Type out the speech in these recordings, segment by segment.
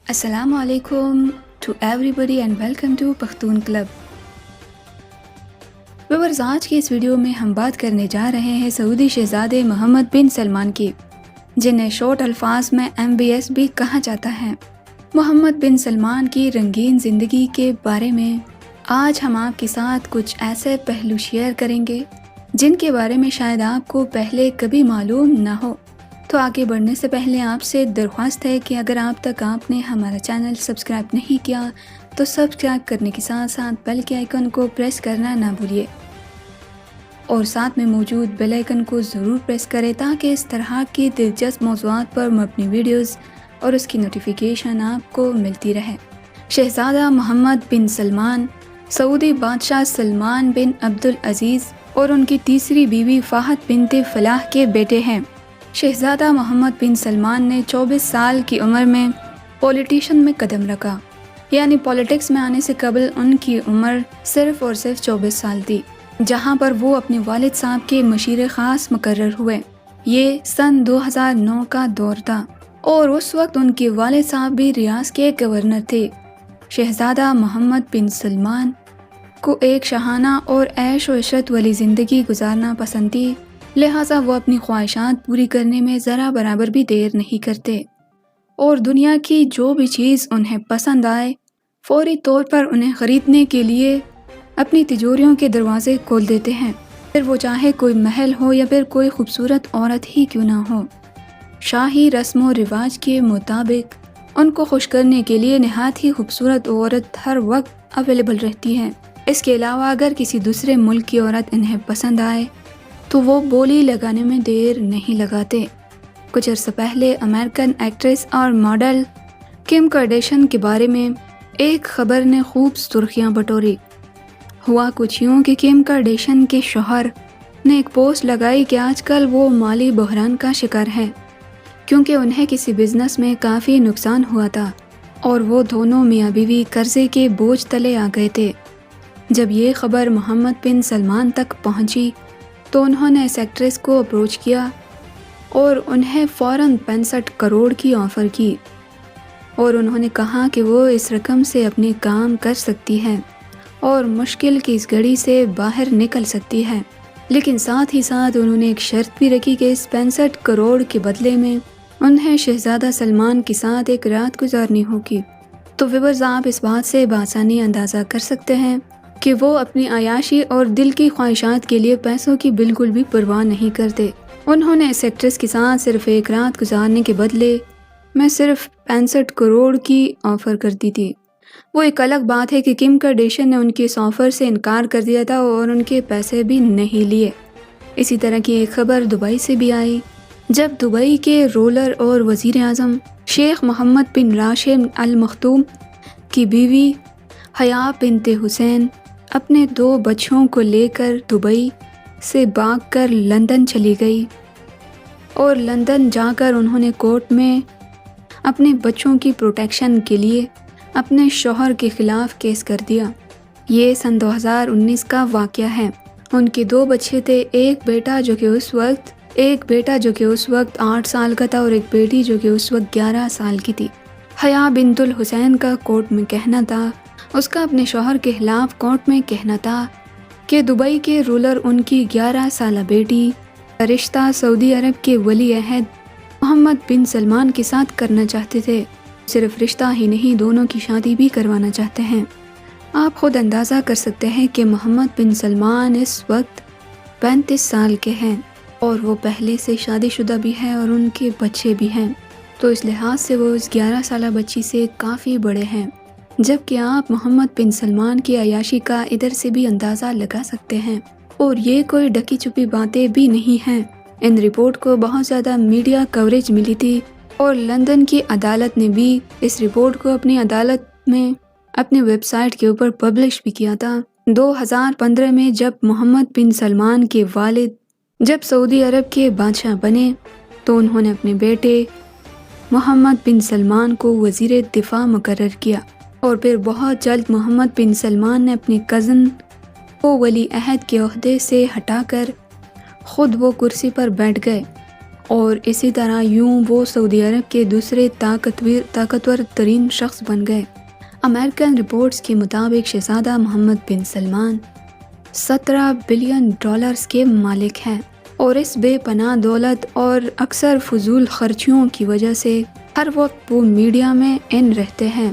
السلام علیکم to everybody and welcome to Pakhtun club. Viewers, آج کی اس ویڈیو میں ہم بات کرنے جا رہے ہیں سعودی شہزادے محمد بن سلمان کی، جنہیں شارٹ الفاظ میں MBS بھی کہا جاتا ہے۔ محمد بن سلمان کی رنگین زندگی کے بارے میں آج ہم آپ کے ساتھ کچھ ایسے پہلو شیئر کریں گے جن کے بارے میں شاید آپ کو پہلے کبھی معلوم نہ ہو۔ تو آگے بڑھنے سے پہلے آپ سے درخواست ہے کہ اگر آپ تک آپ نے ہمارا چینل سبسکرائب نہیں کیا تو سبسکرائب کرنے کے ساتھ ساتھ بیل کے آئیکن کو پریس کرنا نہ بھولیے، اور ساتھ میں موجود بیل آئیکن کو ضرور پریس کریں تاکہ اس طرح کی دلچسپ موضوعات پر مبنی ویڈیوز اور اس کی نوٹیفیکیشن آپ کو ملتی رہے۔ شہزادہ محمد بن سلمان سعودی بادشاہ سلمان بن عبدالعزیز اور ان کی تیسری بیوی فہد بنت فلاح کے بیٹے ہیں۔ شہزادہ محمد بن سلمان نے 24 سال کی عمر میں پولیٹیشن میں قدم رکھا، یعنی پولیٹکس میں آنے سے قبل ان کی عمر صرف اور صرف 24 سال تھی، جہاں پر وہ اپنے والد صاحب کے مشیر خاص مقرر ہوئے۔ یہ سن 2009 کا دور تھا اور اس وقت ان کے والد صاحب بھی ریاض کے گورنر تھے۔ شہزادہ محمد بن سلمان کو ایک شاہانہ اور عیش و عشرت والی زندگی گزارنا پسند تھی، لہٰذا وہ اپنی خواہشات پوری کرنے میں ذرا برابر بھی دیر نہیں کرتے، اور دنیا کی جو بھی چیز انہیں پسند آئے فوری طور پر انہیں خریدنے کے لیے اپنی تجوریوں کے دروازے کھول دیتے ہیں، پھر وہ چاہے کوئی محل ہو یا پھر کوئی خوبصورت عورت ہی کیوں نہ ہو۔ شاہی رسم و رواج کے مطابق ان کو خوش کرنے کے لیے نہایت ہی خوبصورت عورت ہر وقت اویلیبل رہتی ہے۔ اس کے علاوہ اگر کسی دوسرے ملک کی عورت انہیں پسند آئے تو وہ بولی لگانے میں دیر نہیں لگاتے۔ کچھ عرصہ پہلے امریکن ایکٹریس اور ماڈل کم کارڈیشین کے بارے میں ایک خبر نے خوب سرخیاں بٹوری۔ ہوا کچھ یوں کہ کم کارڈیشین کے شوہر نے ایک پوسٹ لگائی کہ آج کل وہ مالی بحران کا شکار ہے کیونکہ انہیں کسی بزنس میں کافی نقصان ہوا تھا اور وہ دونوں میاں بیوی قرضے کے بوجھ تلے آ گئے تھے۔ جب یہ خبر محمد بن سلمان تک پہنچی تو انہوں نے اس ایکٹریس کو اپروچ کیا اور انہیں فوراً 65 کروڑ کی آفر کی، اور انہوں نے کہا کہ وہ اس رقم سے اپنے کام کر سکتی ہے اور مشکل کی اس گھڑی سے باہر نکل سکتی ہے، لیکن ساتھ ہی ساتھ انہوں نے ایک شرط بھی رکھی کہ اس 65 کروڑ کے بدلے میں انہیں شہزادہ سلمان کے ساتھ ایک رات گزارنی ہوگی۔ تو ویورز، آپ اس بات سے بآسانی اندازہ کر سکتے ہیں کہ وہ اپنی عیاشی اور دل کی خواہشات کے لیے پیسوں کی بالکل بھی پرواہ نہیں کرتے۔ انہوں نے اس ایکٹریس کے ساتھ صرف ایک رات گزارنے کے بدلے میں صرف 65 کروڑ کی آفر کر دی تھی۔ وہ ایک الگ بات ہے کہ کم کارڈیشین نے ان کی اس آفر سے انکار کر دیا تھا اور ان کے پیسے بھی نہیں لیے۔ اسی طرح کی ایک خبر دبئی سے بھی آئی، جب دبئی کے رولر اور وزیر اعظم شیخ محمد بن راشد ال مختوم کی بیوی حیا بنت حسین اپنے 2 بچوں کو لے کر دبئی سے بھاگ کر لندن چلی گئی، اور لندن جا کر انہوں نے کورٹ میں اپنے بچوں کی پروٹیکشن کے لیے اپنے شوہر کے خلاف کیس کر دیا۔ یہ سن 2019 کا واقعہ ہے۔ ان کے 2 بچے تھے، ایک بیٹا جو کہ اس وقت 8 سال کا تھا اور ایک بیٹی جو کہ اس وقت 11 سال کی تھی۔ حیا بنت الحسین کا کورٹ میں کہنا تھا، اس کا اپنے شوہر کے خلاف کورٹ میں کہنا تھا کہ دبئی کے رولر ان کی 11 سالہ بیٹی کا رشتہ سعودی عرب کے ولی عہد محمد بن سلمان کے ساتھ کرنا چاہتے تھے۔ صرف رشتہ ہی نہیں، دونوں کی شادی بھی کروانا چاہتے ہیں۔ آپ خود اندازہ کر سکتے ہیں کہ محمد بن سلمان اس وقت 35 سال کے ہیں اور وہ پہلے سے شادی شدہ بھی ہے اور ان کے بچے بھی ہیں، تو اس لحاظ سے وہ اس 11 سالہ بچی سے کافی بڑے ہیں، جبکہ آپ محمد بن سلمان کی عیاشی کا ادھر سے بھی اندازہ لگا سکتے ہیں۔ اور یہ کوئی ڈکی چھپی باتیں بھی نہیں ہیں، ان رپورٹ کو بہت زیادہ میڈیا کوریج ملی تھی اور لندن کی عدالت نے بھی اس رپورٹ کو اپنی عدالت میں اپنی ویب سائٹ کے اوپر پبلش بھی کیا تھا۔ 2015 میں جب محمد بن سلمان کے والد جب سعودی عرب کے بادشاہ بنے تو انہوں نے اپنے بیٹے محمد بن سلمان کو وزیر دفاع مقرر کیا، اور پھر بہت جلد محمد بن سلمان نے اپنے کزن کو ولی عہد کے عہدے سے ہٹا کر خود وہ کرسی پر بیٹھ گئے اور اسی طرح یوں وہ سعودی عرب کے دوسرے طاقتور ترین شخص بن گئے۔ امریکن رپورٹس کے مطابق شہزادہ محمد بن سلمان $17 بلین کے مالک ہیں، اور اس بے پناہ دولت اور اکثر فضول خرچیوں کی وجہ سے ہر وقت وہ میڈیا میں ان رہتے ہیں۔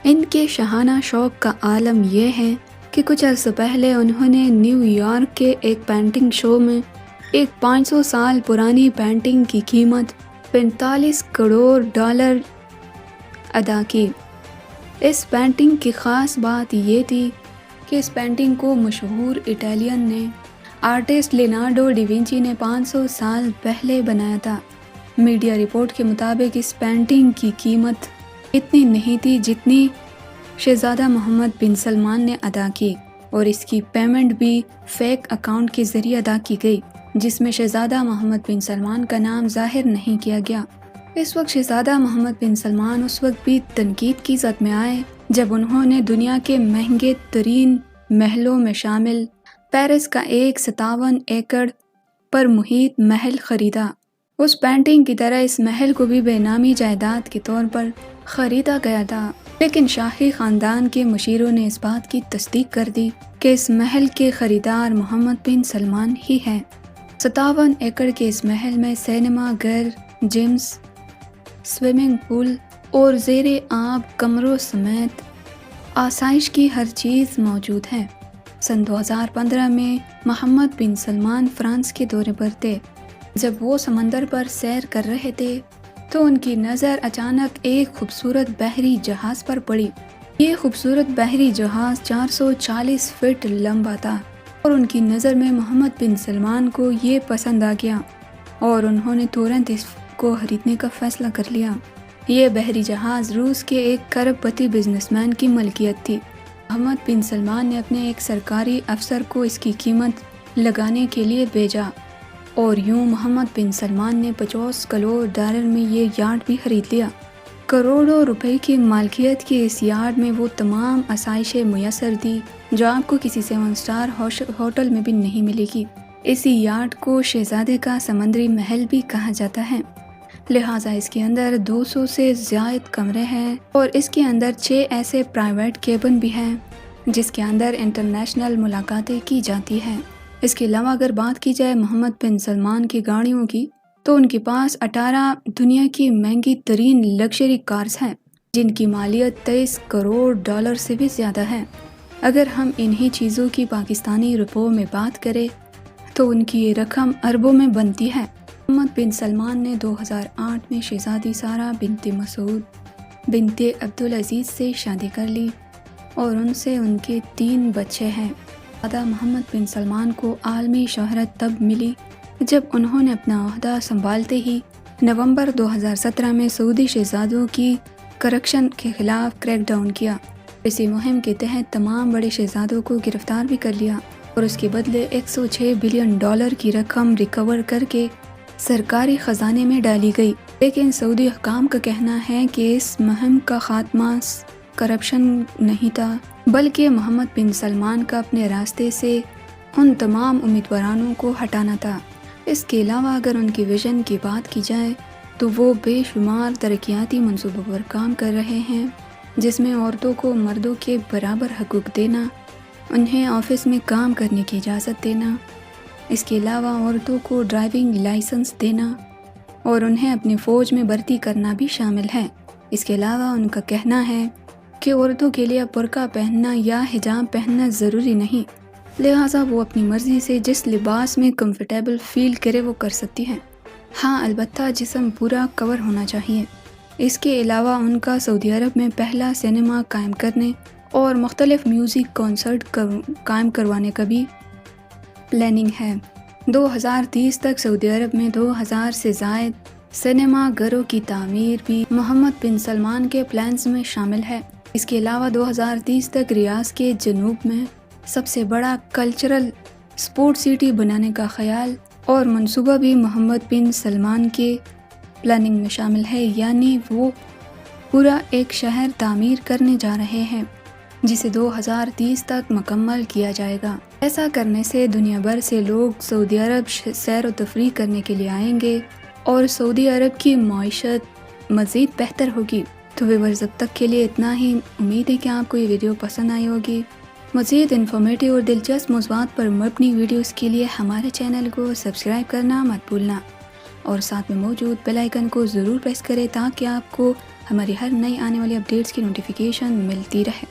ان کے شاہانہ شوق کا عالم یہ ہے کہ کچھ عرصہ پہلے انہوں نے نیو یارک کے ایک پینٹنگ شو میں ایک 500 سال پرانی پینٹنگ کی قیمت $45 کروڑ ادا کی۔ اس پینٹنگ کی خاص بات یہ تھی کہ اس پینٹنگ کو مشہور اٹالین آرٹسٹ لیونارڈو ڈی وینچی نے 500 سال پہلے بنایا تھا۔ میڈیا رپورٹ کے مطابق اس پینٹنگ کی قیمت اتنی نہیں تھی جتنی شہزادہ محمد بن سلمان نے ادا کی، اور اس کی پیمنٹ بھی فیک اکاؤنٹ کے ذریعے ادا کی گئی، جس میں شہزادہ محمد بن سلمان کا نام ظاہر نہیں کیا گیا۔ اس وقت شہزادہ محمد بن سلمان اس وقت بھی تنقید کی زد میں آئے جب انہوں نے دنیا کے مہنگے ترین محلوں میں شامل پیرس کا ایک 57 ایکڑ پر محیط محل خریدا۔ اس پینٹنگ کی طرح اس محل کو بھی بے نامی جائیداد کے طور پر خریدا گیا تھا، لیکن شاہی خاندان کے مشیروں نے اس بات کی تصدیق کر دی کہ اس محل کے خریدار محمد بن سلمان ہی ہیں۔ 57 ایکڑ کے اس محل میں سینما گھر، جمز، سوئمنگ پول اور زیر آب کمروں سمیت آسائش کی ہر چیز موجود ہے۔ سن 2015 میں محمد بن سلمان فرانس کے دورے پر تھے۔ جب وہ سمندر پر سیر کر رہے تھے تو ان کی نظر اچانک ایک خوبصورت بحری جہاز پر پڑی۔ یہ خوبصورت بحری جہاز 440 فٹ لمبا تھا، اور ان کی نظر میں محمد بن سلمان کو یہ پسند آ گیا اور انہوں نے تورنت اس کو خریدنے کا فیصلہ کر لیا۔ یہ بحری جہاز روس کے ایک کروڑ پتی بزنس مین کی ملکیت تھی۔ محمد بن سلمان نے اپنے ایک سرکاری افسر کو اس کی قیمت لگانے کے لیے بھیجا، اور یوں محمد بن سلمان نے $50 کروڑ میں یہ یارڈ بھی خرید لیا۔ کروڑوں روپے کی مالکیت کے اس یارڈ میں وہ تمام آسائشیں میسر تھی جو آپ کو کسی 7 اسٹار ہوٹل میں بھی نہیں ملے گی۔ اسی یارڈ کو شہزادے کا سمندری محل بھی کہا جاتا ہے، لہٰذا اس کے اندر 200 سے زائد کمرے ہیں، اور اس کے اندر 6 ایسے پرائیویٹ کیبن بھی ہیں جس کے اندر انٹرنیشنل ملاقاتیں کی جاتی ہیں۔ اس کے علاوہ اگر بات کی جائے محمد بن سلمان کی گاڑیوں کی، تو ان کے پاس 18 دنیا کی مہنگی ترین لگژری کارز ہیں جن کی مالیت $23 کروڑ سے بھی زیادہ ہے۔ اگر ہم انہی چیزوں کی پاکستانی روپوں میں بات کریں تو ان کی یہ رقم اربوں میں بنتی ہے۔ محمد بن سلمان نے 2008 میں شہزادی سارہ بنت مسعود بنت عبدالعزیز سے شادی کر لی، اور ان سے ان کے 3 بچے ہیں۔ شہزادہ محمد بن سلمان کو عالمی شہرت تب ملی جب انہوں نے اپنا عہدہ سنبھالتے ہی نومبر 2017 میں سعودی شہزادوں کی کرپشن کے خلاف کریک ڈاؤن کیا۔ اسی مہم کے تحت تمام بڑے شہزادوں کو گرفتار بھی کر لیا، اور اس کے بدلے $106 بلین کی رقم ریکور کر کے سرکاری خزانے میں ڈالی گئی۔ لیکن سعودی حکام کا کہنا ہے کہ اس مہم کا خاتمہ کرپشن نہیں تھا، بلکہ محمد بن سلمان کا اپنے راستے سے ان تمام امیدواروں کو ہٹانا تھا۔ اس کے علاوہ اگر ان کی ویژن کی بات کی جائے تو وہ بے شمار ترقیاتی منصوبوں پر کام کر رہے ہیں، جس میں عورتوں کو مردوں کے برابر حقوق دینا، انہیں آفس میں کام کرنے کی اجازت دینا، اس کے علاوہ عورتوں کو ڈرائیونگ لائسنس دینا اور انہیں اپنی فوج میں بھرتی کرنا بھی شامل ہے۔ اس کے علاوہ ان کا کہنا ہے کہ عورتوں کے لیے برقع پہننا یا حجاب پہننا ضروری نہیں، لہٰذا وہ اپنی مرضی سے جس لباس میں کمفرٹیبل فیل کرے وہ کر سکتی ہیں، ہاں البتہ جسم پورا کور ہونا چاہیے۔ اس کے علاوہ ان کا سعودی عرب میں پہلا سینما قائم کرنے اور مختلف میوزک کنسرٹ قائم کروانے کا بھی پلاننگ ہے۔ 2030 تک سعودی عرب میں 2000 سے زائد سینما گھروں کی تعمیر بھی محمد بن سلمان کے پلانز میں شامل ہے۔ اس کے علاوہ 2030 تک ریاض کے جنوب میں سب سے بڑا کلچرل سپورٹ سٹی بنانے کا خیال اور منصوبہ بھی محمد بن سلمان کے پلاننگ میں شامل ہے، یعنی وہ پورا ایک شہر تعمیر کرنے جا رہے ہیں جسے 2030 تک مکمل کیا جائے گا۔ ایسا کرنے سے دنیا بھر سے لوگ سعودی عرب سیر و تفریح کرنے کے لیے آئیں گے، اور سعودی عرب کی معیشت مزید بہتر ہوگی۔ تو ویورز اب تک کے لیے اتنا ہی، امید ہے کہ آپ کو یہ ویڈیو پسند آئی ہوگی۔ مزید انفارمیٹیو اور دلچسپ موضوعات پر مبنی ویڈیوز کے لیے ہمارے چینل کو سبسکرائب کرنا مت بھولنا، اور ساتھ میں موجود بیل آئیکن کو ضرور پریس کریں تاکہ آپ کو ہماری ہر نئی آنے والی اپڈیٹس کی نوٹیفیکیشن ملتی رہے۔